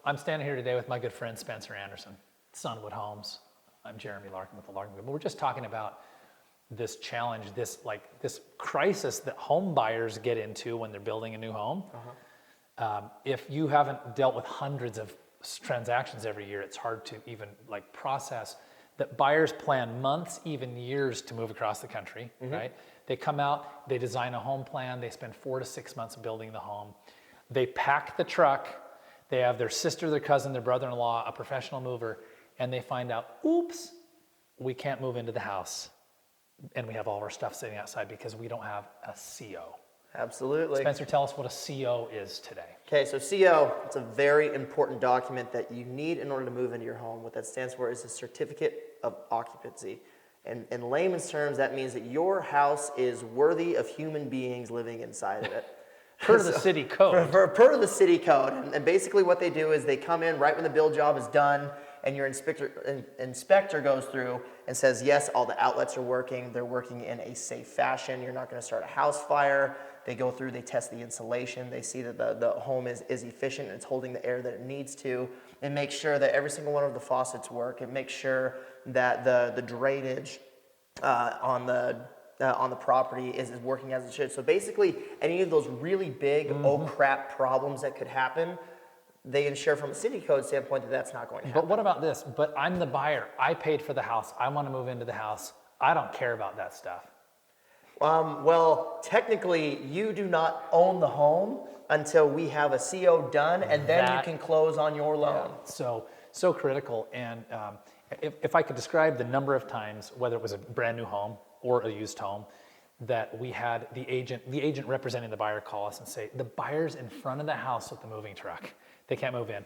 I'm standing here today with my good friend Spencer Anderson, Sunwood Homes. I'm Jeremy Larkin with the Larkin Group. We're just talking about this challenge, this crisis that home buyers get into when they're building a new home. If you haven't dealt with hundreds of transactions every year, it's hard to even process that buyers plan months, even years to move across the country, right? They come out, they design a home plan, they spend 4 to 6 months building the home. They pack the truck, they have their sister, their cousin, their brother-in-law, a professional mover, and they find out, oops, we can't move into the house. And we have all of our stuff sitting outside because we don't have a CO. Absolutely. Spencer, tell us what a CO is today. Okay, so CO, it's a very important document that you need in order to move into your home. What that stands for is a Certificate of Occupancy. And in layman's terms, that means that your house is worthy of human beings living inside of it. Per the city code. Per the city code. And basically what they do is they come in right when the build job is done, and your inspector goes through and says, yes, all the outlets are working. They're working in a safe fashion. You're not going to start a house fire. They go through, they test the insulation. They see that the home is efficient and it's holding the air that it needs to. It makes sure that every single one of the faucets work. It makes sure that the drainage on the property is working as it should. So basically, any of those really big, oh crap problems that could happen, they ensure from a city code standpoint that that's not going to happen. But what about this? But I'm the buyer. I paid for the house. I want to move into the house. I don't care about that stuff. Well, technically, you do not own the home until we have a CO done, and then you can close on your loan. Yeah, so critical. And if I could describe the number of times, whether it was a brand new home or a used home, that we had the agent representing the buyer call us and say, the buyer's in front of the house with the moving truck. They can't move in.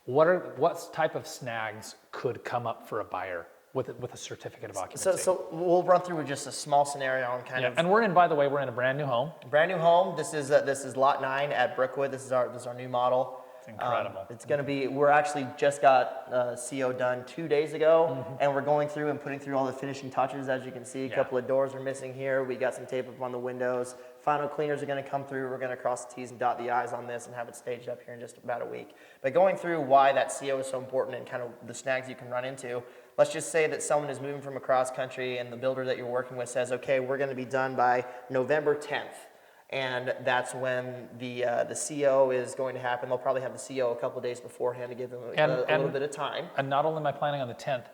What type of snags could come up for a buyer with a certificate of occupancy? So we'll run through with just a small scenario and kind of. And we're in, by the way, we're in a brand new home. Brand new home. This is lot 9 at Brookwood. This is our new model. It's incredible. It's going to be. We're actually just got CO done 2 days ago, and we're going through and putting through all the finishing touches. As you can see, a couple of doors are missing here. We got some tape up on the windows. Final cleaners are going to come through. We're going to cross the T's and dot the I's on this and have it staged up here in just about a week. But going through why that CO is so important and kind of the snags you can run into. Let's just say that someone is moving from across country and the builder that you're working with says, okay, we're going to be done by November 10th. And that's when the CO is going to happen. They'll probably have the CO a couple of days beforehand to give them a little bit of time. And not only am I planning on the 10th,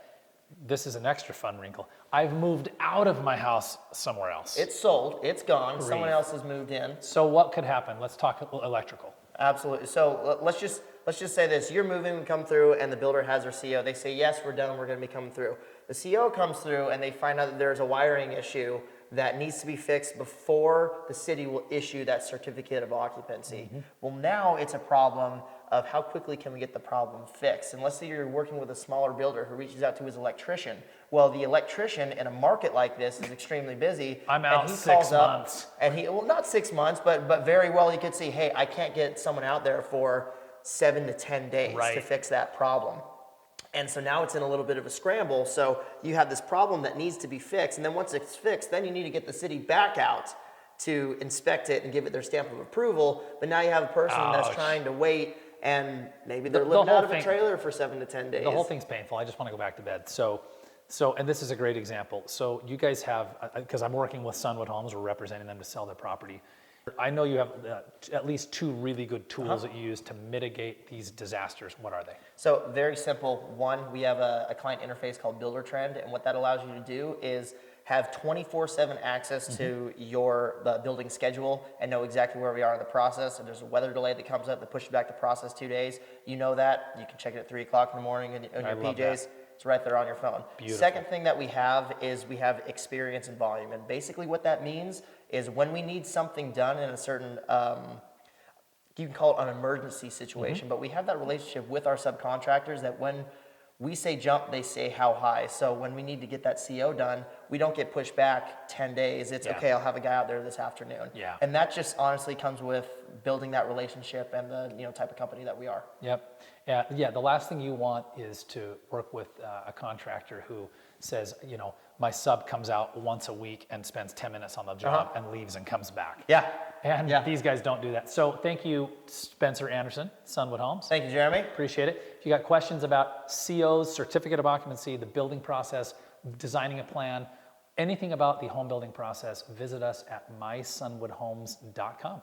this is an extra fun wrinkle. I've moved out of my house somewhere else. It's sold. It's gone. Someone else has moved in. So what could happen? Let's talk electrical. Absolutely. So let's just say this. You're moving, we come through, and the builder has their CO. They say, yes, we're done. We're going to be coming through. The CO comes through, and they find out that there's a wiring issue that needs to be fixed before the city will issue that certificate of occupancy. Well, now it's a problem of how quickly can we get the problem fixed. And let's say you're working with a smaller builder who reaches out to his electrician. Well, the electrician in a market like this is extremely busy. I'm out 6 months. And well, not 6 months, but very well he could say, hey, I can't get someone out there for 7 to 10 days to fix that problem. And so now it's in a little bit of a scramble. So you have this problem that needs to be fixed. And then once it's fixed, then you need to get the city back out to inspect it and give it their stamp of approval. But now you have a person that's trying to wait, and maybe they're living out of a trailer for 7 to 10 days. The whole thing's painful. I just want to go back to bed. So, and this is a great example. So you guys have, because I'm working with Sunwood Homes, we're representing them to sell their property. I know you have at least 2 really good tools that you use to mitigate these disasters. What are they? So very simple. One, we have a client interface called Builder Trend, and what that allows you to do is have 24/7 access to your building schedule and know exactly where we are in the process. If there's a weather delay that comes up that pushes back the process 2 days, you know that. You can check it at 3 o'clock in the morning in your PJs. It's right there on your phone. Beautiful. Second thing that we have is we have experience and volume. And basically what that means is when we need something done in a certain, you can call it an emergency situation, but we have that relationship with our subcontractors that when we say jump, they say how high. So when we need to get that CO done, we don't get pushed back 10 days. It's okay, I'll have a guy out there this afternoon. Yeah. And that just honestly comes with building that relationship and the type of company that we are. Yep. Yeah. The last thing you want is to work with a contractor who says, my sub comes out once a week and spends 10 minutes on the job and leaves and comes back. Yeah. And Yeah. these guys don't do that. So thank you, Spencer Anderson, Sunwood Homes. Thank you, Jeremy. Appreciate it. If you got questions about COs, Certificate of Occupancy, the building process, designing a plan, anything about the home building process, visit us at mysunwoodhomes.com.